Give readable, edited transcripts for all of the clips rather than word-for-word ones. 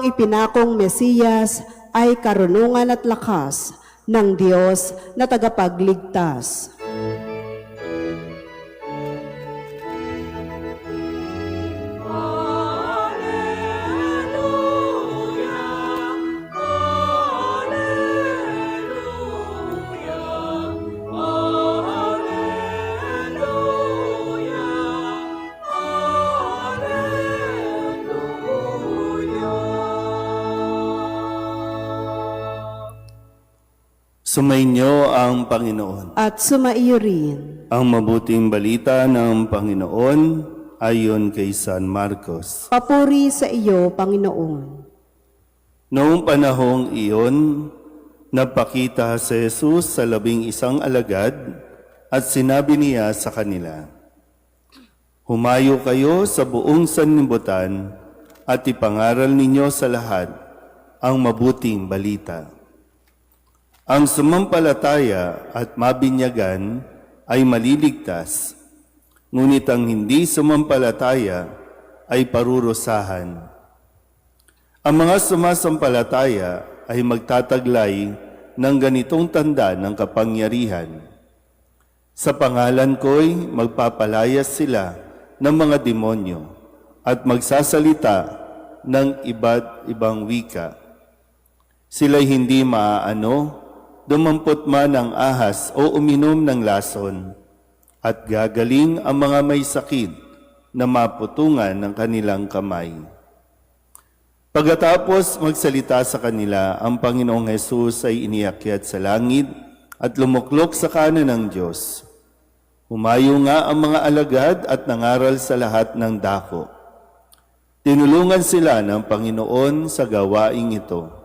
Ang ipinakong Mesiyas ay karunungan at lakas ng Diyos na tagapagligtas. Sumainyo ang Panginoon. At sumaiyo rin. Ang mabuting balita ng Panginoon ayon kay San Marcos. Papuri sa iyo, Panginoon. Noong panahong iyon, napakita si Jesus sa 11 alagad at sinabi niya sa kanila, "Humayo kayo sa buong sanlibutan at ipangaral ninyo sa lahat ang mabuting balita. Ang sumampalataya at mabinyagan ay maliligtas, ngunit ang hindi sumampalataya ay parurusahan. Ang mga sumasampalataya ay magtataglay ng ganitong tanda ng kapangyarihan. Sa pangalan ko'y magpapalayas sila ng mga demonyo at magsasalita ng iba't ibang wika. Sila'y hindi maaano, dumampot man ng ahas o uminom ng lason, at gagaling ang mga may sakit na maputungan ng kanilang kamay." Pagkatapos magsalita sa kanila, ang Panginoong Hesus ay iniakyat sa langit at lumuklok sa kanan ng Diyos. Humayo nga ang mga alagad at nangaral sa lahat ng dako. Tinulungan sila ng Panginoon sa gawaing ito.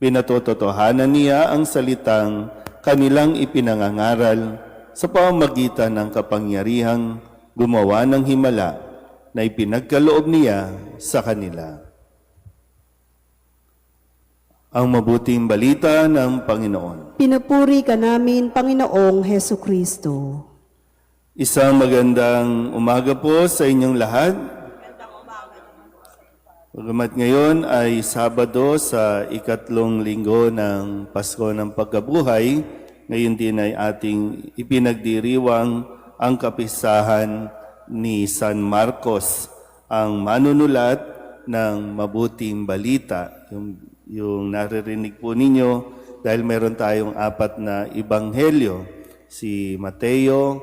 Pinatototohanan niya ang salitang kanilang ipinangangaral sa pamamagitan ng kapangyarihang gumawa ng himala na ipinagkaloob niya sa kanila. Ang mabuting balita ng Panginoon. Pinupuri ka namin, Panginoong Hesu Kristo. Isang magandang umaga po sa inyong lahat. Bagamat ngayon ay Sabado sa ikatlong linggo ng Pasko ng Pagkabuhay, ngayon din ay ating ipinagdiriwang ang kapisahan ni San Marcos, ang manunulat ng mabuting balita. Yung naririnig po ninyo dahil meron tayong 4 na ebanghelyo, si Mateo,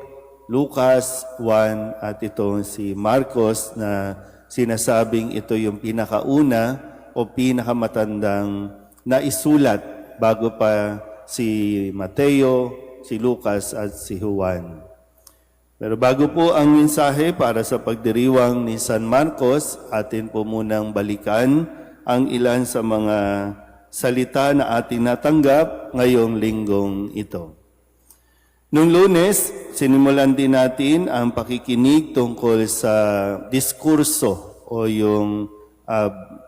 Lucas, Juan at itong si Marcos na sinasabing ito yung pinakauna o pinakamatandang naisulat bago pa si Mateo, si Lucas at si Juan. Pero bago po ang mensahe para sa pagdiriwang ni San Marcos, atin po munang balikan ang ilan sa mga salita na ating natanggap ngayong linggong ito. Noong Lunes, sinimulan din natin ang pakikinig tungkol sa diskurso o yung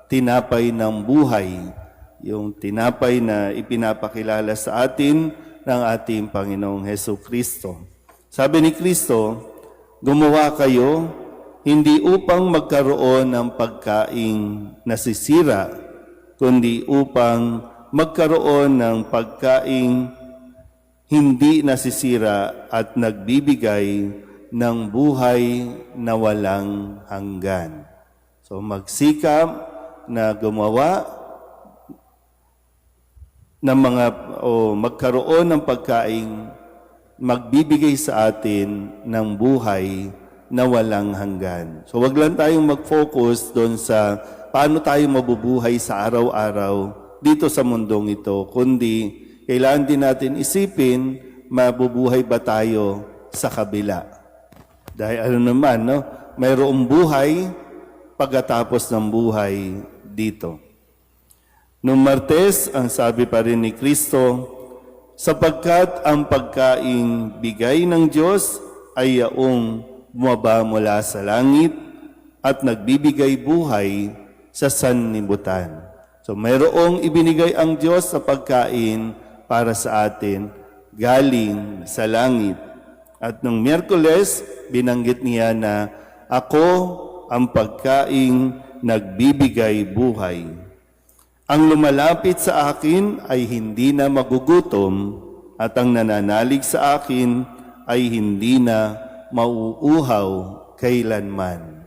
tinapay ng buhay, yung tinapay na ipinapakilala sa atin ng ating Panginoong Hesu Kristo. Sabi ni Kristo, "Gumawa kayo hindi upang magkaroon ng pagkaing nasisira, kundi upang magkaroon ng pagkaing hindi nasisira at nagbibigay ng buhay na walang hanggan." So magsikap na gumawa ng magkaroon ng pagkaing magbibigay sa atin ng buhay na walang hanggan. So wag lang tayong mag-focus doon sa paano tayo mabubuhay sa araw-araw dito sa mundong ito, kundi kailangan din natin isipin, mabubuhay ba tayo sa kabila? Dahil mayroong buhay pagkatapos ng buhay dito. Noong Martes, ang sabi pa rin ni Kristo, "Sapagkat ang pagkaing bigay ng Diyos ay yaong bumaba mula sa langit at nagbibigay buhay sa sanlibutan." So mayroong ibinigay ang Diyos sa pagkain para sa atin galing sa langit. At nung Miyerkules, binanggit niya na ako ang pagkaing nagbibigay buhay. Ang lumalapit sa akin ay hindi na magugutom, at ang nananalig sa akin ay hindi na mauuhaw kailanman.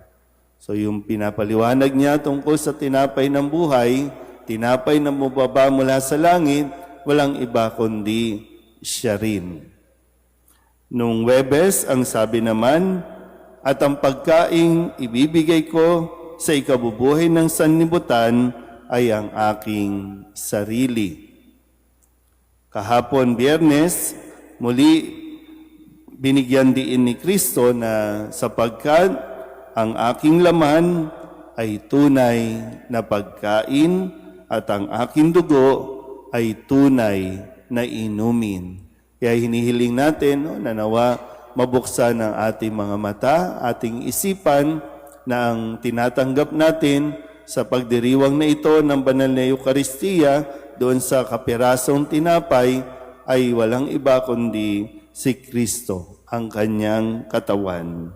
So yung pinapaliwanag niya tungkol sa tinapay ng buhay, tinapay na bumaba mula sa langit, walang iba kundi siya rin. Nung Webes, ang sabi naman, at ang pagkaing ibibigay ko sa ikabubuhay ng sanlibutan ay ang aking sarili. Kahapon Biyernes, muli binigyan diin ni Kristo na sapagkat ang aking laman ay tunay na pagkain at ang aking dugo ay tunay na inumin. Kaya hinihiling natin na nawa mabuksan ang ating mga mata, ating isipan na ang tinatanggap natin sa pagdiriwang na ito ng banal na Eukaristiya doon sa kapirasong tinapay ay walang iba kundi si Kristo, ang kanyang katawan.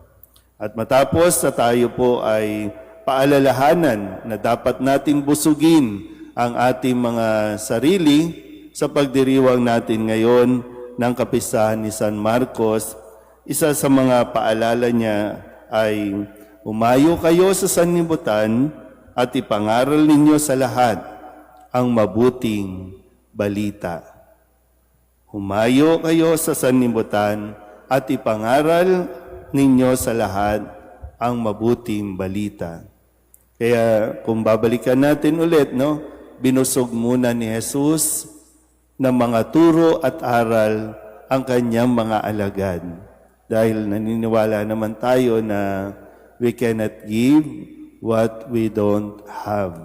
At matapos na tayo po ay paalalahanan na dapat nating busugin ang ating mga sarili sa pagdiriwang natin ngayon ng kapistahan ni San Marcos. Isa sa mga paalala niya ay, umayo kayo sa sanlibutan at ipangaral ninyo sa lahat ang mabuting balita. Humayo kayo sa sanlibutan at ipangaral ninyo sa lahat ang mabuting balita. Kaya kung babalikan natin ulit, binusog muna ni Jesus ng mga turo at aral ang kanyang mga alagad. Dahil naniniwala naman tayo na we cannot give what we don't have.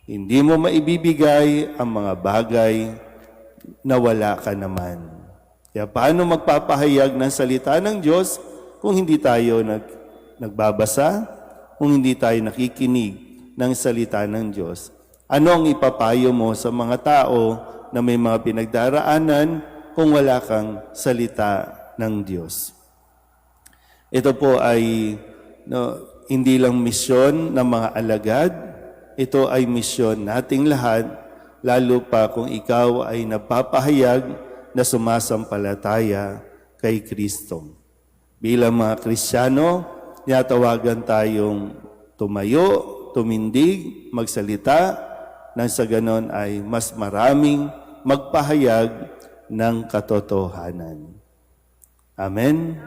Hindi mo maibibigay ang mga bagay na wala ka naman. Kaya paano magpapahayag ng salita ng Diyos kung hindi tayo nagbabasa, kung hindi tayo nakikinig ng salita ng Diyos? Ano ang ipapayo mo sa mga tao na may mga pinagdaraanan kung wala kang salita ng Diyos? Ito po ay hindi lang misyon ng mga alagad, ito ay misyon nating lahat, lalo pa kung ikaw ay nagpapahayag na sumasampalataya kay Kristo. Bilang mga Kristiyano, tinatawagan tayong tumayo, tumindig, magsalita, nang sa ganon ay mas maraming magpahayag ng katotohanan. Amen.